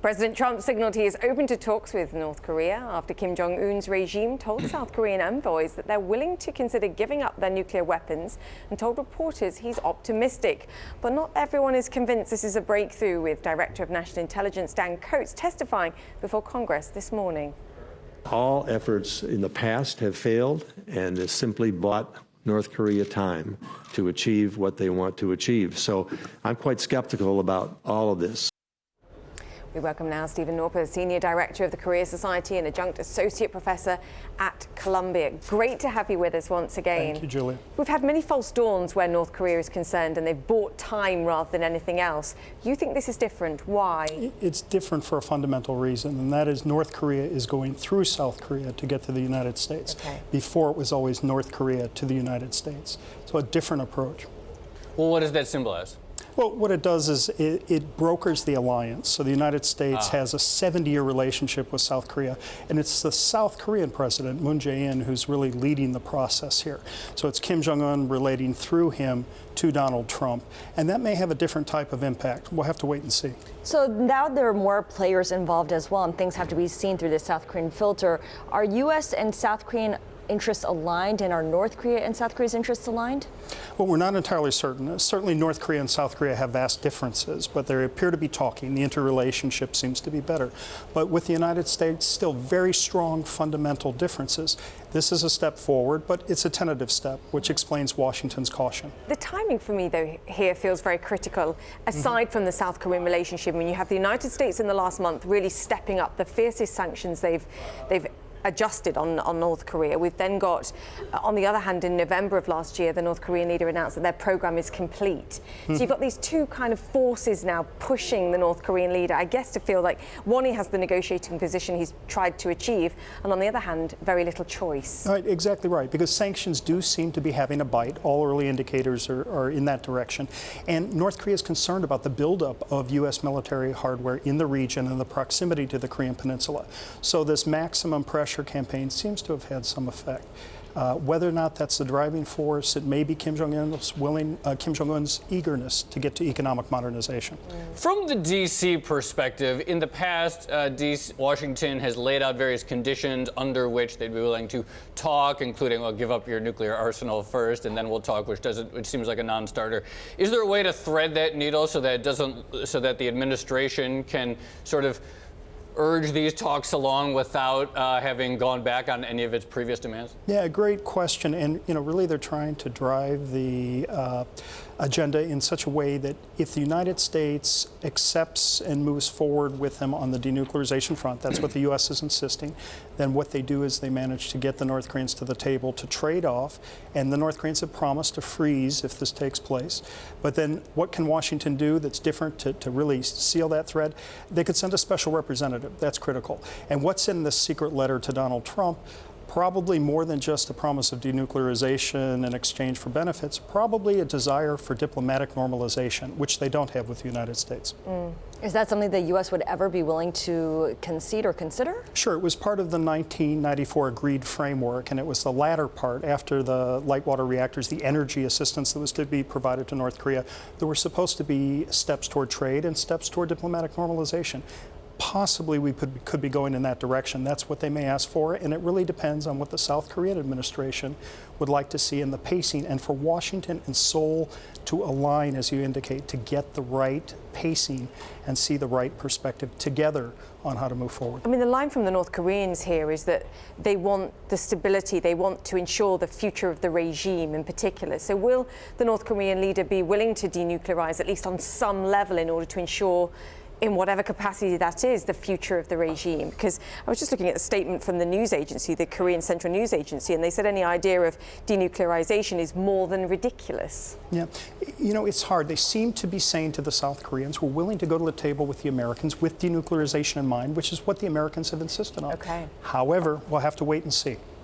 President Trump signaled he is open to talks with North Korea after Kim Jong-un's regime told South Korean envoys that they're willing to consider giving up their nuclear weapons and told reporters he's optimistic. But not everyone is convinced this is a breakthrough, with Director of National Intelligence Dan Coats testifying before Congress this morning. All efforts in the past have failed and has simply bought North Korea time to achieve what they want to achieve. So I'm quite skeptical about all of this. We welcome now Stephen Noerper, Senior Director of the Korea Society and Adjunct Associate Professor at Columbia. Great to have you with us once again. Thank you, Julia. We've had many false dawns where North Korea is concerned, and they've bought time rather than anything else. You think this is different. Why? It's different for a fundamental reason, and that is North Korea is going through South Korea to get to the United States. Okay. Before, it was always North Korea to the United States. So a different approach. Well, what does that symbolize? Well, what it does is it brokers the alliance. So the United States has a 70-year relationship with South Korea, and it's the South Korean president, Moon Jae-in, who's really leading the process here. So it's Kim Jong-un relating through him to Donald Trump, and that may have a different type of impact. We'll have to wait and see. So now there are more players involved as well, and things have to be seen through the South Korean filter. Are U.S. and South Korean interests aligned, and are North Korea and South Korea's interests aligned? Well, we're not entirely certain. Certainly North Korea and South Korea have vast differences, but they appear to be talking. The interrelationship seems to be better. But with the United States, still very strong fundamental differences. This is a step forward, but it's a tentative step, which explains Washington's caution. The timing for me, though, here feels very critical. Aside from the South Korean relationship, when you have the United States in the last month really stepping up the fiercest sanctions they've adjusted on North Korea. We've then got, on the other hand, in November of last year, the North Korean leader announced that their program is complete. So you've got these two kind of forces now pushing the North Korean leader, I guess, to feel like, one, he has the negotiating position he's tried to achieve, and on the other hand, very little choice. Right, exactly right, because sanctions do seem to be having a bite. All early indicators are in that direction. And North Korea is concerned about the buildup of U.S. military hardware in the region and the proximity to the Korean Peninsula. So this maximum pressure campaign seems to have had some effect. Whether or not that's the driving force, it may be Kim Jong-un's eagerness to get to economic modernization. From the D.C. perspective, in the past, Washington has laid out various conditions under which they'd be willing to talk, including, well, give up your nuclear arsenal first, and then we'll talk, which seems like a non-starter. Is there a way to thread that needle so that the administration can sort of urge these talks along without having gone back on any of its previous demands? Yeah, great question. And, really they're trying to drive the agenda in such a way that if the United States accepts and moves forward with them on the denuclearization front, that's what the U.S. is insisting, then what they do is they manage to get the North Koreans to the table to trade off, and the North Koreans have promised to freeze if this takes place. But then what can Washington do that's different to really seal that thread? They could send a special representative. That's critical. And what's in this secret letter to Donald Trump? Probably more than just a promise of denuclearization in exchange for benefits, probably a desire for diplomatic normalization, which they don't have with the United States. Is that something the U.S. would ever be willing to concede or consider? Sure. It was part of the 1994 agreed framework, and it was the latter part, after the light water reactors, the energy assistance that was to be provided to North Korea. There were supposed to be steps toward trade and steps toward diplomatic normalization. Possibly we could be going in that direction. That's what they may ask for, and it really depends on what the South Korean administration would like to see in the pacing, and for Washington and Seoul to align, as you indicate, to get the right pacing and see the right perspective together on how to move forward. I mean, the line from the North Koreans here is that they want the stability, they want to ensure the future of the regime in particular. So will the North Korean leader be willing to denuclearize, at least on some level, in order to ensure, in whatever capacity that is, the future of the regime? Because I was just looking at the statement from the news agency, the Korean Central News Agency, and they said any idea of denuclearization is more than ridiculous. Yeah, it's hard. They seem to be saying to the South Koreans, we're willing to go to the table with the Americans with denuclearization in mind, which is what the Americans have insisted on. Okay. However, we'll have to wait and see.